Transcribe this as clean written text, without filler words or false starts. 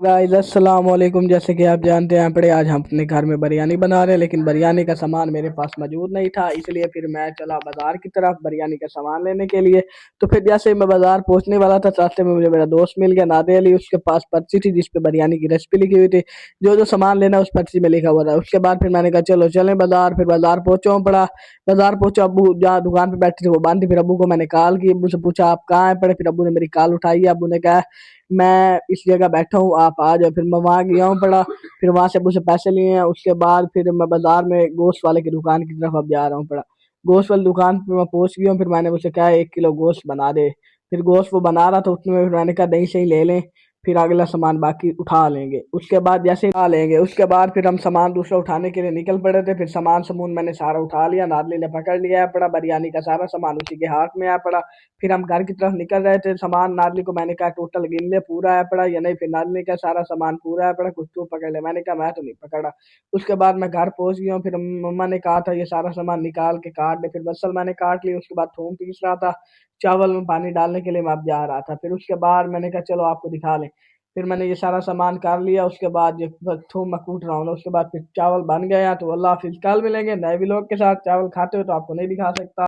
Guys अस्सलाम वालेकुम। जैसे कि आप जानते हैं पड़े आज हम अपने घर में बिरयानी बना रहे हैं, लेकिन बिरयानी का सामान मेरे पास मौजूद नहीं था, इसलिए फिर मैं चला बाजार की तरफ बिरयानी का सामान लेने के लिए। तो फिर जैसे ही मैं बाजार पहुंचने वाला था, रास्ते में मुझे मेरा दोस्त मिल गया नादे अली। उसके पास पर्ची थी जिस पे बिरयानी की रेसिपी लिखी हुई थी, जो जो सामान लेना उस पर्ची में लिखा हुआ था। उसके बाद फिर मैंने कहा चलो चलें बाजार। फिर बाजार पहुंचा हूँ पड़ा। बाजार पहुंचा, अब्बू जहाँ दुकान पे बैठे थे वो बंद थी। फिर अब्बू को मैंने कॉल की, अब्बू से पूछा आप कहाँ हैं पड़े। फिर अब्बू ने मेरी कॉल उठाई। अब्बू ने कहा मैं इस जगह बैठा हूँ, आप आ जाओ। फिर मैं वहां गया हूँ पड़ा। फिर वहां से मुझसे पैसे लिए हैं। उसके बाद फिर मैं बाजार में गोश्त वाले की दुकान की तरफ अब जा रहा हूँ पड़ा। गोश्त वाली दुकान पे मैं पहुंच गया हूँ। फिर मैंने मुझसे कहा 1 किलो गोश्त बना दे। फिर गोश्त वो बना रहा था, उसमें फिर मैंने कहा दही सही ले लें, फिर अगला सामान बाकी उठा लेंगे। उसके बाद जैसे ही उठा लेंगे उसके बाद फिर हम सामान दूसरा उठाने के लिए निकल पड़े थे। फिर सामान समून मैंने सारा उठा लिया, नादली ने पकड़ लिया है पड़ा, बिरयानी का सारा सामान उसी के हाथ में आ पड़ा। फिर हम घर की तरफ निकल रहे थे, सामान नादली को मैंने कहा टोटल गिन ले पूरा है पड़ा या नहीं। फिर नादली का सारा सामान पूरा है पड़ा, कुछ तू पकड़ ले। मैंने कहा मैं तो नहीं पकड़ा। उसके बाद मैं घर पहुंच गया हूँ। फिर मम्मा ने कहा था ये सारा सामान निकाल के काट दे। फिर बसल मैंने काट ली। उसके बाद थूम पीस रहा था, चावल में पानी डालने के लिए मैं अब जा रहा था। फिर उसके बाद मैंने कहा चलो आपको दिखा लें। फिर मैंने ये सारा सामान कर लिया। उसके बाद ये थूम मैं कूट रहा हूँ। उसके बाद फिर चावल बन गया। तो अल्लाह हाफिज, कल मिलेंगे नए व्लॉग के साथ। चावल खाते हो तो आपको नहीं दिखा सकता।